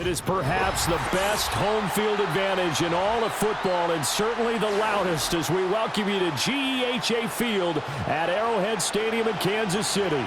It is perhaps the best home field advantage in all of football and certainly the loudest as we welcome you to GEHA Field at Arrowhead Stadium in Kansas City.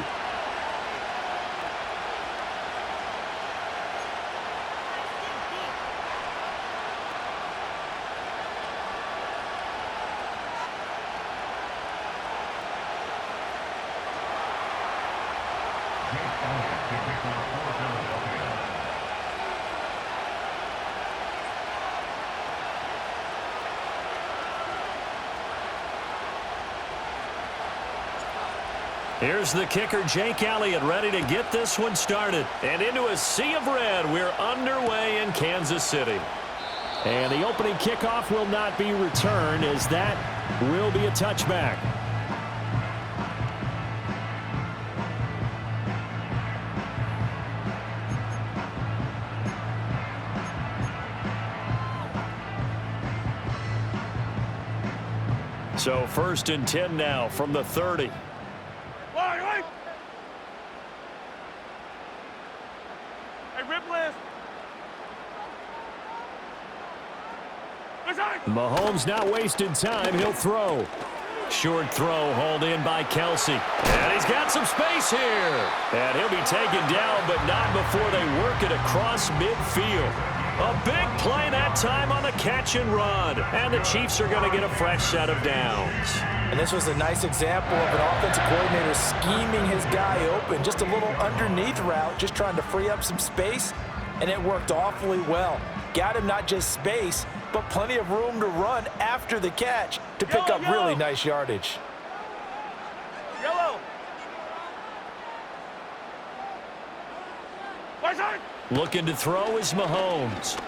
Here's the kicker, Jake Elliott, ready to get this one started. And into a sea of red, we're underway in Kansas City. And the opening kickoff will not be returned as that will be a touchback. So 1st and 10 now from the 30. Mahomes not wasting time. He'll throw. Short throw hauled in by Kelsey. And he's got some space here. And he'll be taken down, but not before they work it across midfield. A big play that time on the catch and run. And the Chiefs are going to get a fresh set of downs. And this was a nice example of an offensive coordinator scheming his guy open. Just a little underneath route, just trying to free up some space. And it worked awfully well. Got him not just space, but plenty of room to run after the catch to pick up really nice yardage. Looking to throw is Mahomes.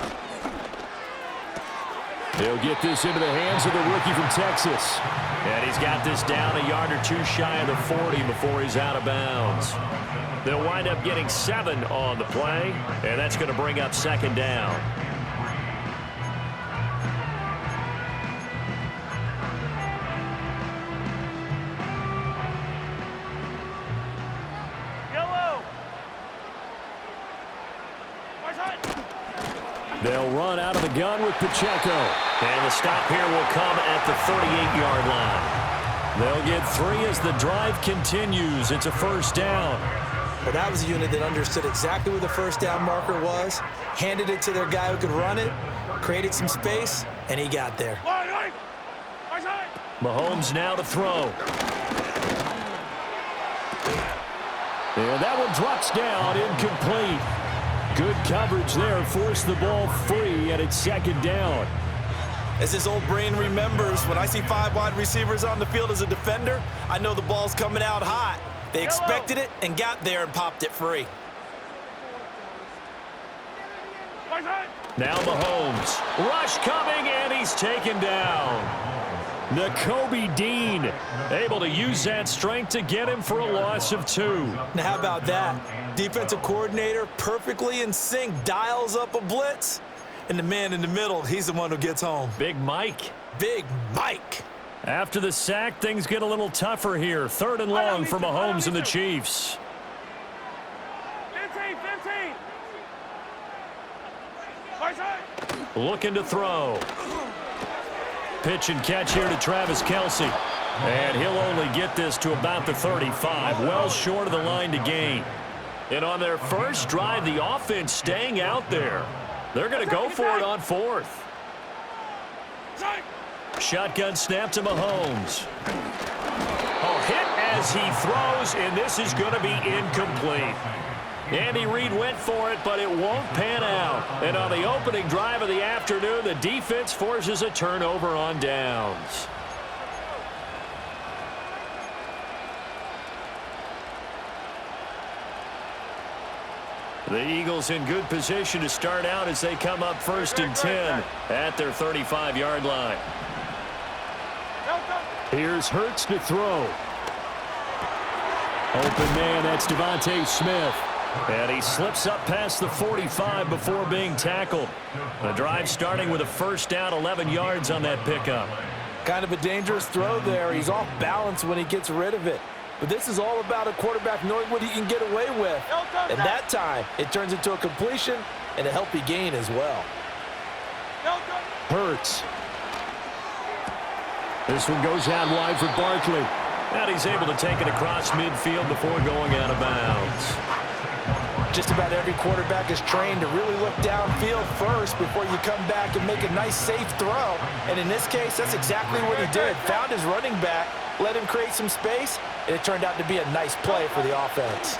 He'll get this into the hands of the rookie from Texas. And he's got this down a yard or two shy of the 40 before he's out of bounds. They'll wind up getting 7 on the play, and that's going to bring up 2nd down. They'll run out of the gun with Pacheco. And the stop here will come at the 38-yard line. They'll get 3 as the drive continues. It's a 1st down. Well, that was a unit that understood exactly where the 1st down marker was, handed it to their guy who could run it, created some space, and he got there. Mahomes now to throw. And that one drops down, incomplete. Good coverage there, forced the ball free, and it's 2nd down. As his old brain remembers, when I see 5 wide receivers on the field as a defender, I know the ball's coming out hot. They expected it and got there and popped it free. Now Mahomes. Rush coming, and he's taken down. Nakobe Dean able to use that strength to get him for a loss of 2. Now how about that? Defensive coordinator perfectly in sync, dials up a blitz, and the man in the middle, he's the one who gets home. Big Mike. Big Mike. After the sack, things get a little tougher here. 3rd and long for Mahomes and the Chiefs. 15. Looking to throw. Pitch and catch here to Travis Kelsey. And he'll only get this to about the 35, well short of the line to gain. And on their first drive, the offense staying out there. They're going to go for it on 4th. Shotgun snap to Mahomes. Oh, hit as he throws, and this is going to be incomplete. Andy Reid went for it, but it won't pan out. And on the opening drive of the afternoon, the defense forces a turnover on downs. The Eagles in good position to start out as they come up 1st and 10 at their 35-yard line. Here's Hurts to throw. Open man, that's Devontae Smith. And he slips up past the 45 before being tackled. The drive starting with a 1st down, 11 yards on that pickup. Kind of a dangerous throw there. He's off balance when he gets rid of it. But this is all about a quarterback knowing what he can get away with. And that time, it turns into a completion and a healthy gain as well. Hurts. This one goes out wide for Barkley. And he's able to take it across midfield before going out of bounds. Just about every quarterback is trained to really look downfield first before you come back and make a nice, safe throw. And in this case, that's exactly what he did. Found his running back, let him create some space, and it turned out to be a nice play for the offense.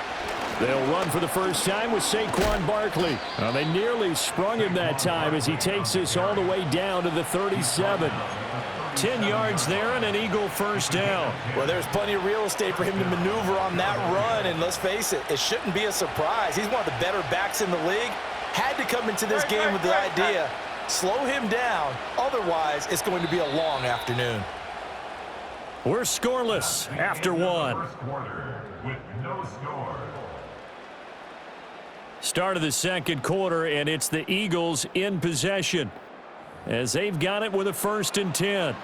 They'll run for the first time with Saquon Barkley. They nearly sprung him that time as he takes this all the way down to the 37. 10 yards there and an Eagle first down. Well, there's plenty of real estate for him to maneuver on that run, and let's face it, it shouldn't be a surprise. He's one of the better backs in the league. Had to come into this game with the idea, slow him down, otherwise it's going to be a long afternoon. We're scoreless after one. Start of the second quarter, and it's the Eagles in possession as they've got it with a 1st and 10.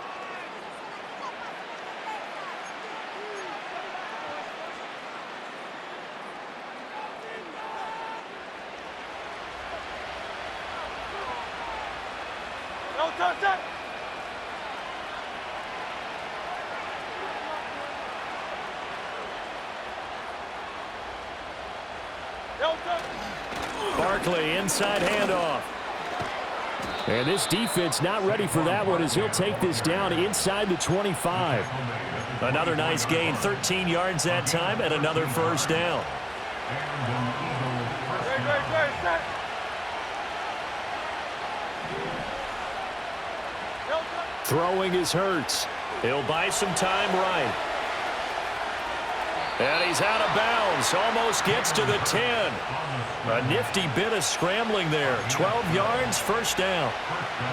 Barkley inside handoff. And this defense not ready for that one as he'll take this down inside the 25. Another nice gain, 13 yards that time, and another first down. Throwing is Hurts. He'll buy some time right. And he's out of bounds. Almost gets to the 10. A nifty bit of scrambling there. 12 yards, first down.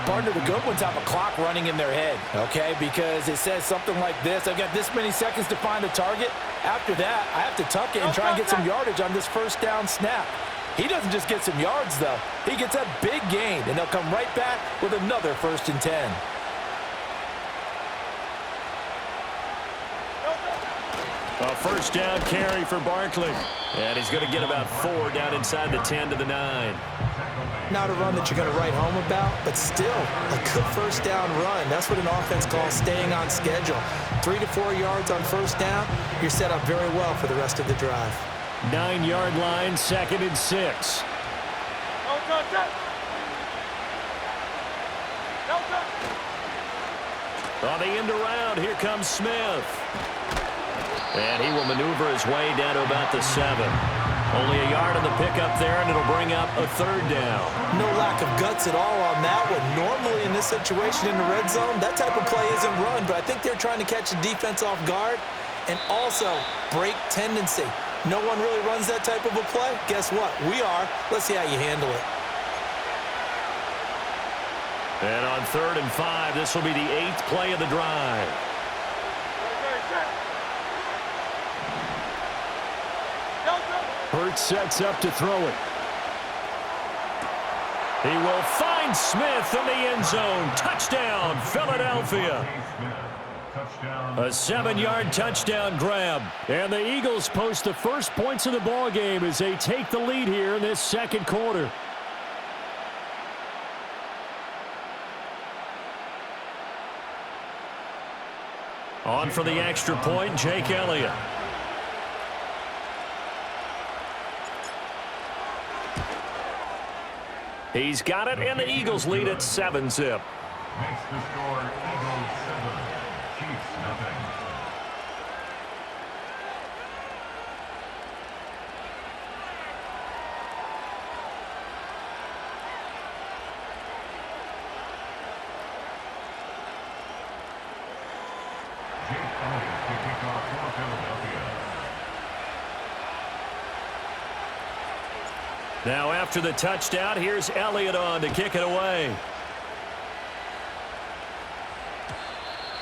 Partner, the good ones have a clock running in their head, okay? Because it says something like this. I've got this many seconds to find the target. After that, I have to tuck it and try and get some yardage on this first down snap. He doesn't just get some yards, though. He gets a big gain, and they'll come right back with another 1st and 10. A first down carry for Barkley. And he's going to get about 4 down inside the 10 to the 9. Not a run that you're going to write home about, but still a good first down run. That's what an offense calls staying on schedule. 3 to 4 yards on first down, you're set up very well for the rest of the drive. 9-yard line, 2nd and 6. On the end around, here comes Smith. And he will maneuver his way down to about the 7. Only a yard on the pickup there, and it'll bring up a 3rd down. No lack of guts at all on that one. Normally in this situation in the red zone, that type of play isn't run, but I think they're trying to catch the defense off guard and also break tendency. No one really runs that type of a play. Guess what? We are. Let's see how you handle it. And on 3rd and 5, this will be the 8th play of the drive. Hurts sets up to throw it. He will find Smith in the end zone. Touchdown, Philadelphia. A 7-yard touchdown grab. And the Eagles post the first points of the ball game as they take the lead here in this second quarter. On for the extra point, Jake Elliott. He's got it, and the Eagles lead at 7-zip. Makes the score Eagles 7, Chiefs nothing. Jake Elliott to kick off for Philadelphia. Now after the touchdown, here's Elliott on to kick it away.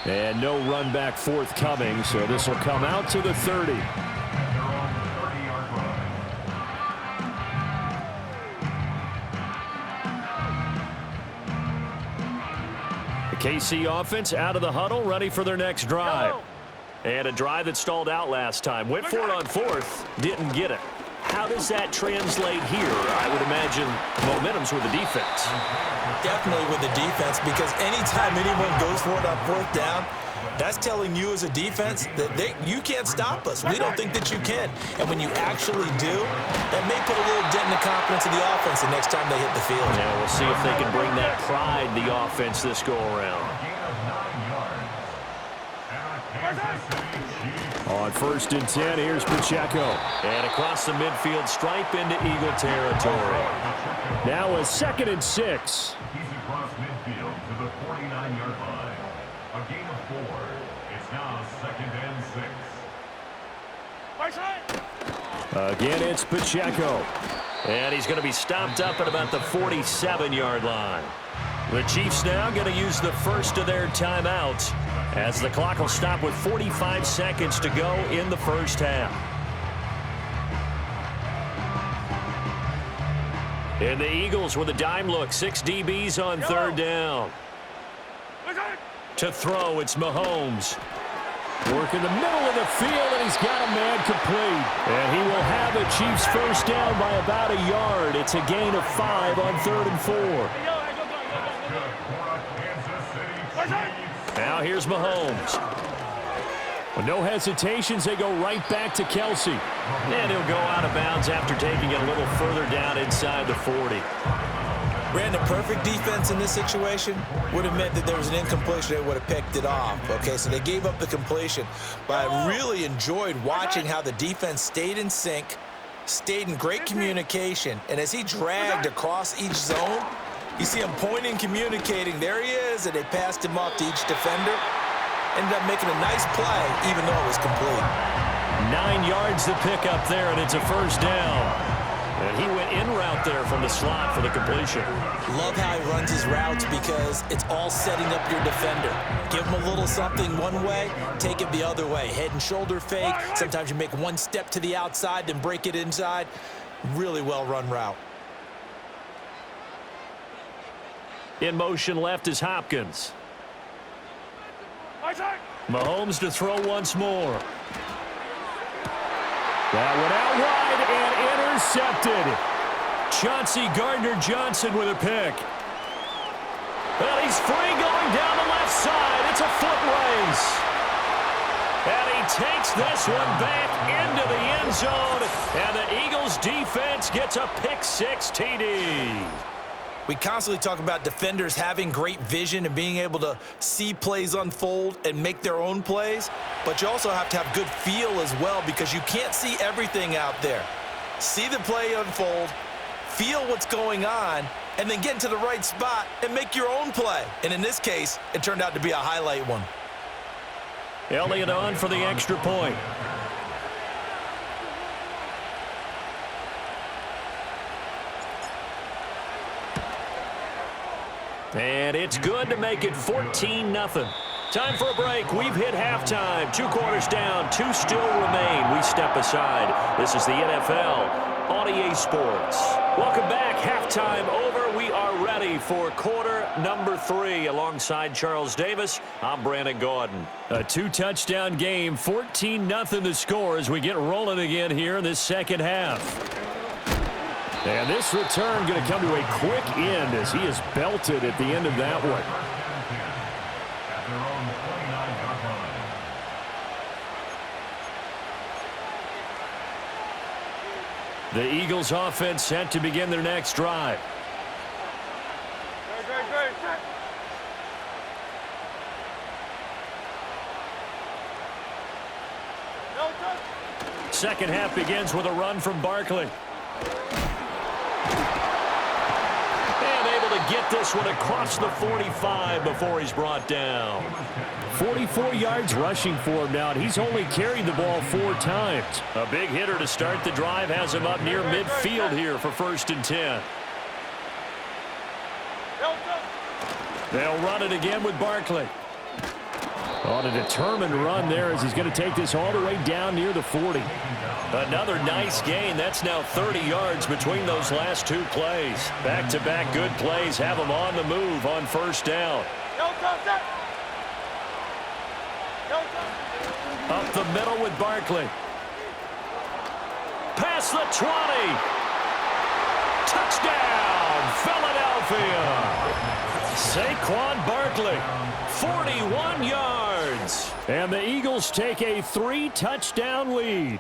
And no run back forthcoming, so this will come out to the 30. At their own 30-yard line. The KC offense out of the huddle, ready for their next drive. And a drive that stalled out last time. Went for it on 4th, didn't get it. how does that translate here? I would imagine momentum's with the defense. Definitely with the defense, because anytime anyone goes for it on fourth down, that's telling you as a defense that you can't stop us. We don't think that you can. And when you actually do, that may put a little dent in the confidence of the offense the next time they hit the field. Yeah, we'll see if they can bring that pride to the offense this go-around. On 1st and 10, here's Pacheco. And across the midfield stripe into Eagle territory. Now a 2nd and 6. He's across midfield to the 49-yard line. A gain of 4. It's now 2nd and 6. Again, it's Pacheco. And he's going to be stopped up at about the 47-yard line. The Chiefs now going to use the first of their timeouts, as the clock will stop with 45 seconds to go in the first half. And the Eagles with a dime look. 6 DBs on 3rd down. To throw, it's Mahomes. Work in the middle of the field, and he's got a man complete. And he will have the Chiefs first down by about a yard. It's a gain of 5 on 3rd and 4. Now here's Mahomes. With no hesitations, they go right back to Kelsey. And he'll go out of bounds after taking it a little further down inside the 40. Brandon, perfect defense in this situation would have meant that there was an incompletion. They would have picked it off. Okay, so they gave up the completion. But I really enjoyed watching how the defense stayed in sync, stayed in great communication. And as he dragged across each zone, you see him pointing, communicating. There he is, and they passed him off to each defender. Ended up making a nice play, even though it was complete. 9 yards to pick up there, and it's a first down. And he went in route there from the slot for the completion. Love how he runs his routes, because it's all setting up your defender. Give him a little something one way, take it the other way. Head and shoulder fake. Sometimes you make one step to the outside, then break it inside. Really well-run route. In motion left is Hopkins. Mahomes to throw once more. That went out wide and intercepted. Chauncey Gardner-Johnson with a pick. Well, he's free going down the left side. It's a foot race. And he takes this one back into the end zone. And the Eagles defense gets a pick-6 TD. We constantly talk about defenders having great vision and being able to see plays unfold and make their own plays, but you also have to have good feel as well, because you can't see everything out there. See the play unfold, feel what's going on, and then get into the right spot and make your own play. And in this case, it turned out to be a highlight one. Elliott on for the extra point. And it's good to make it 14-0. Time for a break. We've hit halftime. 2 quarters down, 2 still remain. We step aside. This is the NFL on EA Sports. Welcome back. Halftime over. We are ready for quarter number 3. Alongside Charles Davis, I'm Brandon Gaudin. A 2-touchdown game, 14-0 the score as we get rolling again here in this second half. And this return going to come to a quick end as he is belted at the end of that one. The Eagles offense set to begin their next drive. Second half begins with a run from Barkley. Get this one across the 45 before he's brought down. 44 yards rushing for him now, and he's only carried the ball 4 times. A big hitter to start the drive has him up near midfield here for 1st and 10. They'll run it again with Barkley. On a determined run there as he's going to take this all the way down near the 40. Another nice gain. That's now 30 yards between those last 2 plays. Back-to-back good plays have him on the move on 1st down. Up the middle with Barkley. Past the 20. Touchdown, Philadelphia. Saquon Barkley, 41 yards. And the Eagles take a 3-touchdown lead.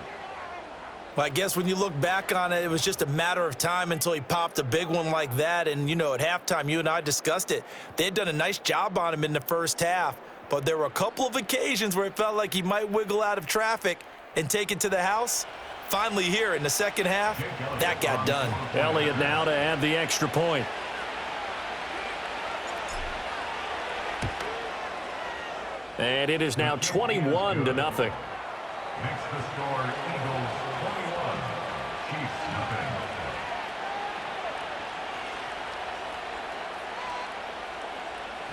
Well, I guess when you look back on it, it was just a matter of time until he popped a big one like that. And, you know, at halftime, you and I discussed it. They had done a nice job on him in the first half. But there were a couple of occasions where it felt like he might wiggle out of traffic and take it to the house. Finally here in the second half, that got done. Elliott now to add the extra point. And it is now 21-0. Next to score, Eagles 21, Chiefs nothing.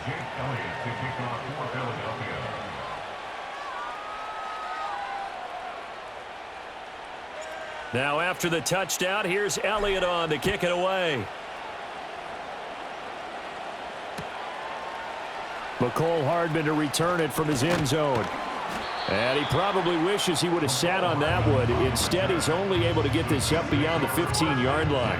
Jake Elliott to kick off for Philadelphia. Now after the touchdown, here's Elliott on to kick it away. McCole Hardman to return it from his end zone. And he probably wishes he would have sat on that one. Instead, he's only able to get this up beyond the 15-yard line.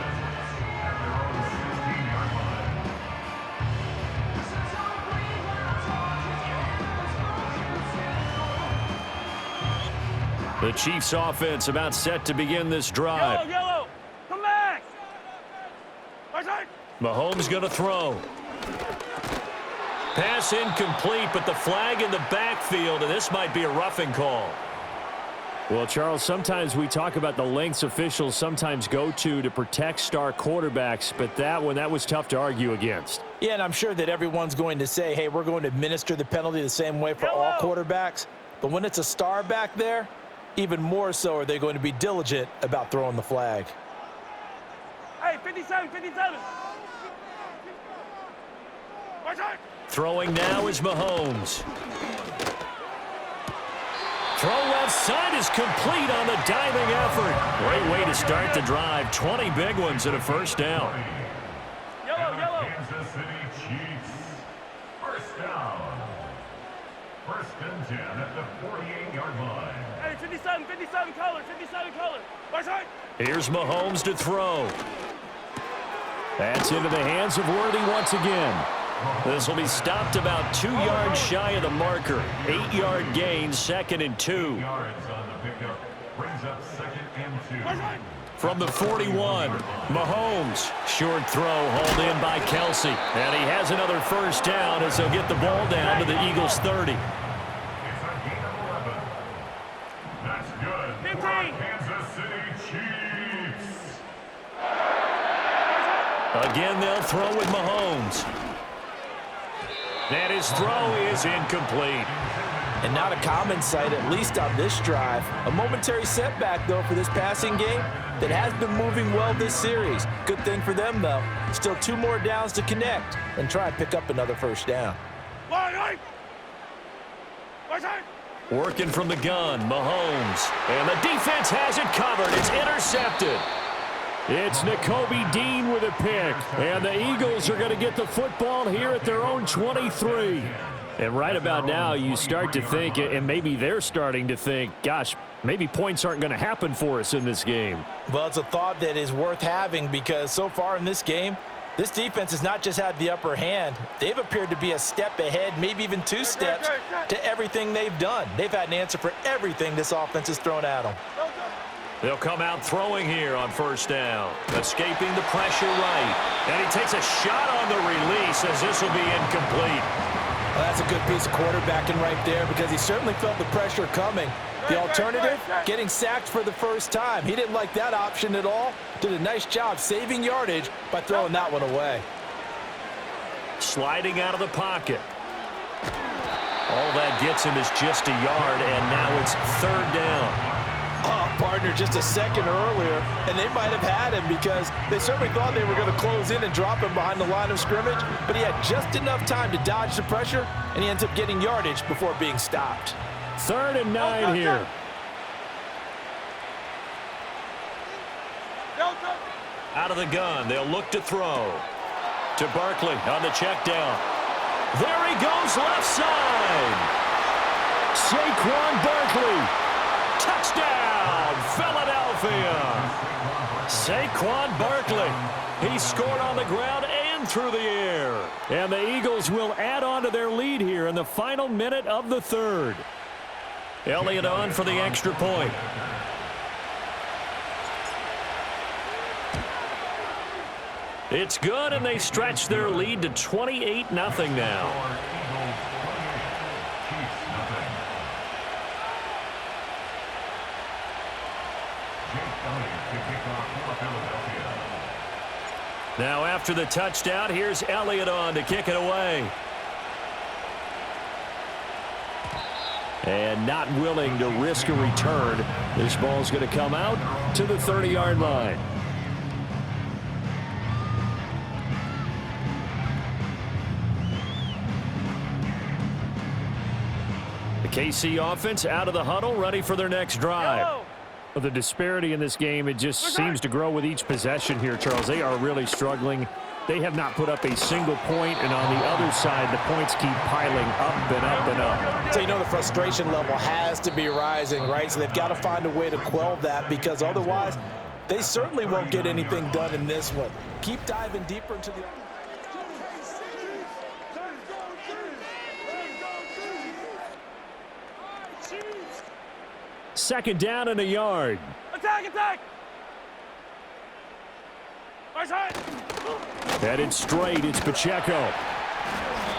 The Chiefs offense about set to begin this drive. Yellow, come back. Mahomes going to throw. Pass incomplete, but the flag in the backfield, and this might be a roughing call. Well, Charles, sometimes we talk about the lengths officials sometimes go to protect star quarterbacks, but that was tough to argue against. Yeah, and I'm sure that everyone's going to say, hey, we're going to administer the penalty the same way for all quarterbacks. But when it's a star back there, even more so are they going to be diligent about throwing the flag. Hey, 57. Throwing now is Mahomes. Throw left side is complete on the diving effort. Great way to start the drive. 20 big ones and a first down. Yellow. Kansas City Chiefs. First down. First and 10 at the 48-yard line. Hey, 57 color. Right side. Here's Mahomes to throw. That's into the hands of Worthy once again. This will be stopped about 2 yards shy of the marker. 8-yard gain, 2nd and 2. Yards on the pickup brings up 2nd and 2. From the 41, Mahomes. Short throw hauled in by Kelsey. And he has another first down as they'll get the ball down to the Eagles' 30. It's a gain of 11. That's good 15. for our Kansas City Chiefs. Again, they'll throw with Mahomes. And his throw is incomplete. And not a common sight, at least on this drive. A momentary setback, though, for this passing game that has been moving well this series. Good thing for them, though. Still 2 more downs to connect and try and pick up another first down. Right side. Working from the gun, Mahomes. And the defense has it covered. It's intercepted. It's Nakobe Dean with a pick. And the Eagles are going to get the football here at their own 23. And right about now, you start to think, and maybe they're starting to think, gosh, maybe points aren't going to happen for us in this game. Well, it's a thought that is worth having because so far in this game, this defense has not just had the upper hand. They've appeared to be a step ahead, maybe even 2 steps to everything they've done. They've had an answer for everything this offense has thrown at them. They'll come out throwing here on first down. Escaping the pressure right. And he takes a shot on the release as this will be incomplete. Well, that's a good piece of quarterbacking right there because he certainly felt the pressure coming. The alternative, getting sacked for the first time. He didn't like that option at all. Did a nice job saving yardage by throwing that one away. Sliding out of the pocket. All that gets him is just a yard, and now it's 3rd down. Oh, partner, just a second earlier, and they might have had him because they certainly thought they were going to close in and drop him behind the line of scrimmage, but he had just enough time to dodge the pressure, and he ends up getting yardage before being stopped. 3rd and 9 here. Out of the gun, they'll look to throw. To Barkley on the check down. There he goes left side. Saquon Barkley. Touchdown, Philadelphia. Philadelphia. Saquon Barkley. He scored on the ground and through the air. And the Eagles will add on to their lead here in the final minute of the third. Elliott on for the extra point. It's good, and they stretch their lead to 28-0 now. Now after the touchdown, here's Elliott on to kick it away. And not willing to risk a return. This ball's going to come out to the 30-yard line. The KC offense out of the huddle, ready for their next drive. Hello. Well, the disparity in this game, it just seems to grow with each possession here, Charles. They are really struggling. They have not put up a single point, and on the other side, the points keep piling up and up and up. So you know the frustration level has to be rising, right? So they've got to find a way to quell that, because otherwise they certainly won't get anything done in this one. Keep diving deeper into the... Second down and a yard. Attack, attack! Right side! Headed straight, it's Pacheco.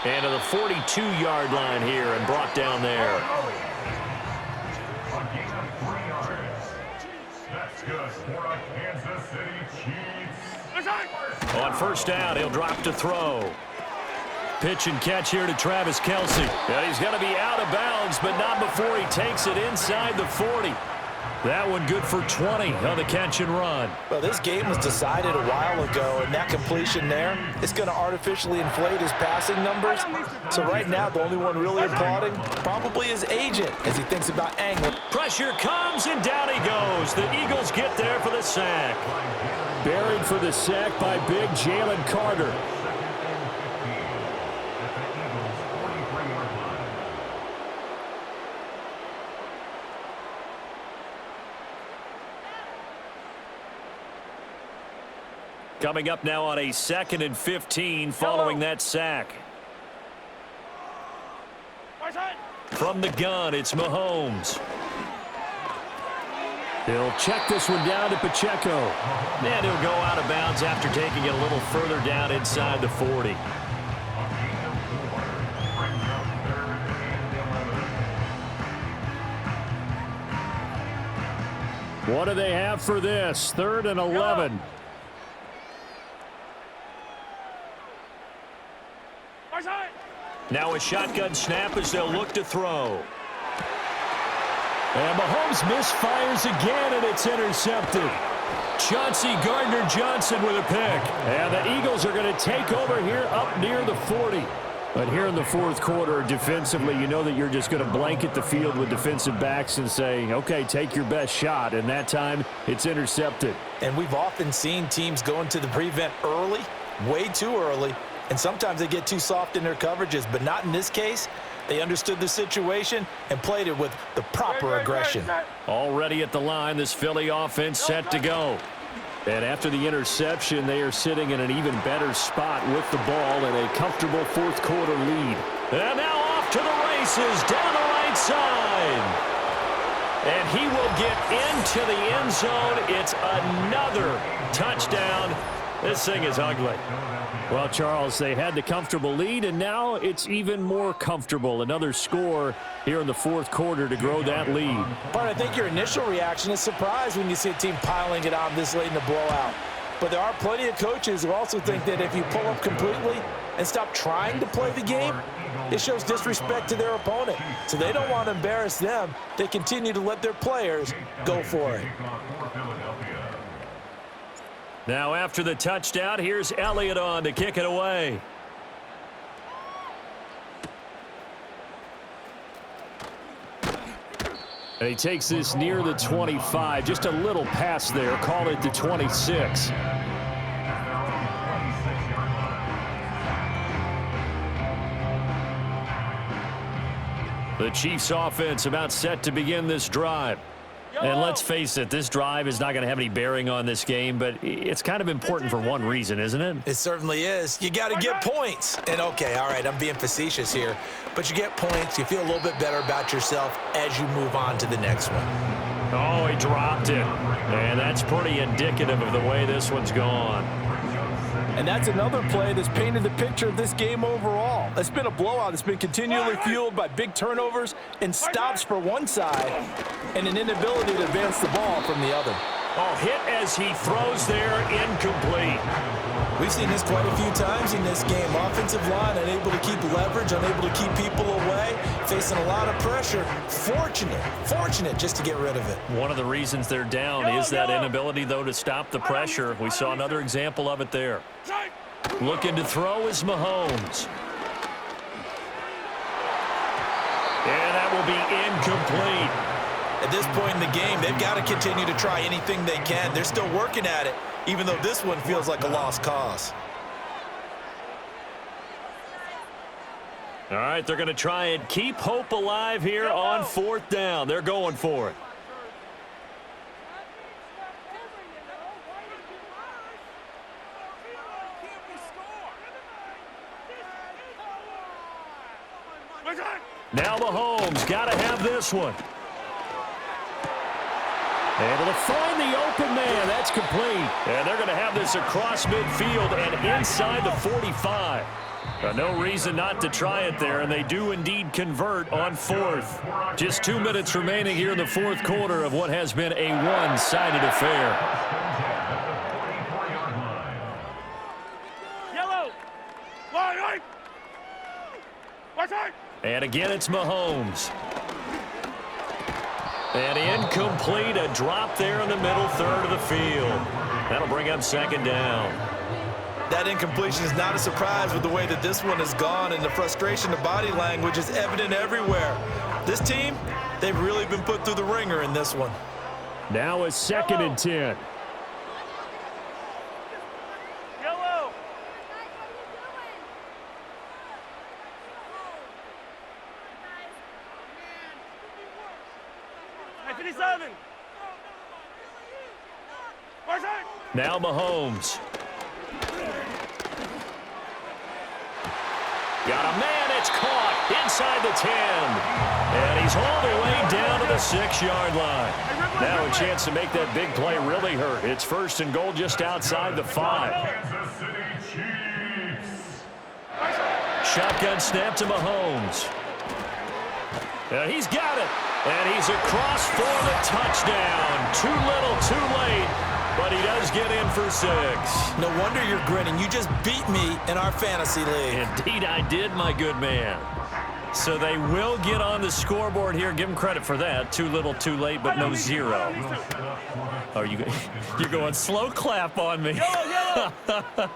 And to the 42-yard line here and brought down there. A gain of 3 yards. That's good for a Kansas City Chiefs. Right side! On first down, he'll drop to throw. Pitch and catch here to Travis Kelce. And he's going to be out of bounds, but not before he takes it inside the 40. That one good for 20 on the catch and run. Well, this game was decided a while ago, and that completion there is going to artificially inflate his passing numbers. So right now, the only one really applauding probably his agent as he thinks about angling. Pressure comes, and down he goes. The Eagles get there for the sack. Buried for the sack by big Jalen Carter. Coming up now on a 2nd and 15 following that sack. Right side! From the gun, it's Mahomes. He'll check this one down to Pacheco. And he'll go out of bounds after taking it a little further down inside the 40. What do they have for this? 3rd and 11. Right side! Now a shotgun snap as they'll look to throw. And Mahomes misfires again, and it's intercepted. Chauncey Gardner-Johnson with a pick. And the Eagles are going to take over here up near the 40. But here in the fourth quarter, defensively, you know that you're just going to blanket the field with defensive backs and say, okay, take your best shot. And that time, it's intercepted. And we've often seen teams go into the prevent early, way too early, and sometimes they get too soft in their coverages, but not in this case. They understood the situation and played it with the proper aggression. Already at the line, this Philly offense set to go. And after the interception, they are sitting in an even better spot with the ball and a comfortable fourth quarter lead. And now off to the races down the right side. And he will get into the end zone. It's another touchdown. This thing is ugly. Well, Charles, they had the comfortable lead, and now it's even more comfortable. Another score here in the fourth quarter to grow that lead. But I think your initial reaction is surprise when you see a team piling it on this late in the blowout. But there are plenty of coaches who also think that if you pull up completely and stop trying to play the game, it shows disrespect to their opponent. So they don't want to embarrass them. They continue to let their players go for it. Now after the touchdown, here's Elliott on to kick it away. And he takes this near the 25. Just a little pass there. Call it the 26. The Chiefs offense about set to begin this drive. And let's face it, this drive is not going to have any bearing on this game, but it's kind of important for one reason, isn't it? It certainly is. You got to get points. And, okay, all right, I'm being facetious here. But you get points. You feel a little bit better about yourself as you move on to the next one. Oh, he dropped it. And that's pretty indicative of the way this one's gone. And that's another play that's painted the picture of this game overall. It's been a blowout. It's been continually fueled by big turnovers and stops for one side and an inability to advance the ball from the other. Oh, hit as he throws there, incomplete. We've seen this quite a few times in this game. Offensive line unable to keep leverage, unable to keep people away, facing a lot of pressure. Fortunate just to get rid of it. One of the reasons they're down is that inability, though, to stop the pressure. We saw another example of it there. Looking to throw is Mahomes. And that will be incomplete. At this point in the game, they've got to continue to try anything they can. They're still working at it, even though this one feels like a lost cause. All right, they're going to try and keep hope alive here on 4th down. They're going for it. Now Mahomes got to have this one. Able to find the open man. That's complete. And they're going to have this across midfield and inside the 45. No reason not to try it there, and they do indeed convert on 4th. Just 2 minutes remaining here in the 4th quarter of what has been a one-sided affair. Yellow. Line. Right side. And again, it's Mahomes. And incomplete, a drop there in the middle third of the field. That'll bring up 2nd down. That incompletion is not a surprise with the way that this one has gone, and the frustration, the body language is evident everywhere. This team, they've really been put through the ringer in this one. Now a 2nd and 10. Yellow. 57. Right side. Now Mahomes. Got a man, it's caught inside the 10. And he's all the way down to the 6-yard line. Now a chance to make that big play really hurt. It's 1st and goal just outside the 5. Kansas City Chiefs. Shotgun snap to Mahomes. He's got it. And he's across for the touchdown. Too little, too late. But he does get in for 6. No wonder you're grinning. You just beat me in our fantasy league. Indeed I did, my good man. So they will get on the scoreboard here. Give them credit for that. Too little, too late, but no 0. Are you're going slow clap on me.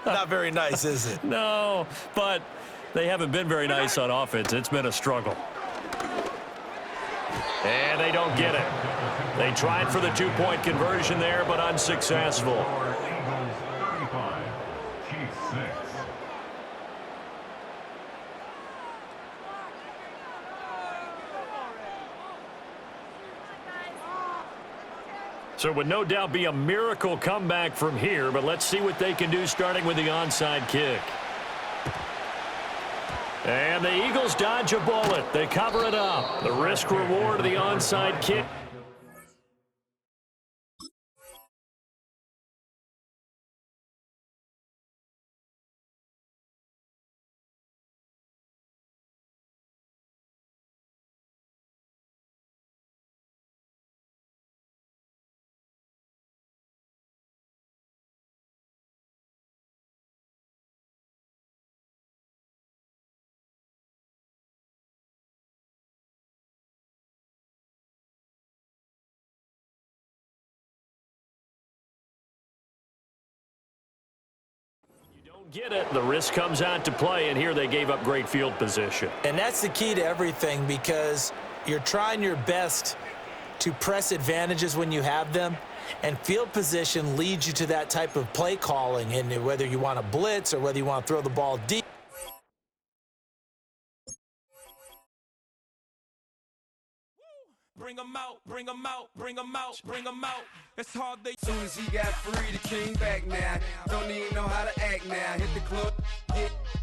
Not very nice, is it? No, but they haven't been very nice on offense. It's been a struggle. And they don't get it. They tried for the 2-point conversion there, but unsuccessful. Eagles 35, Chiefs 6. So it would no doubt be a miracle comeback from here, but let's see what they can do starting with the onside kick. And the Eagles dodge a bullet. They cover it up. The risk reward of the onside kick. Get it. The risk comes out to play, and here they gave up great field position. And that's the key to everything, because you're trying your best to press advantages when you have them, and field position leads you to that type of play calling, and whether you want to blitz or whether you want to throw the ball deep. bring 'em out, bring 'em out, bring 'em out, bring 'em out. It's hard they. Soon as he got free, the king back now. Don't even know how to act now. Hit the club, get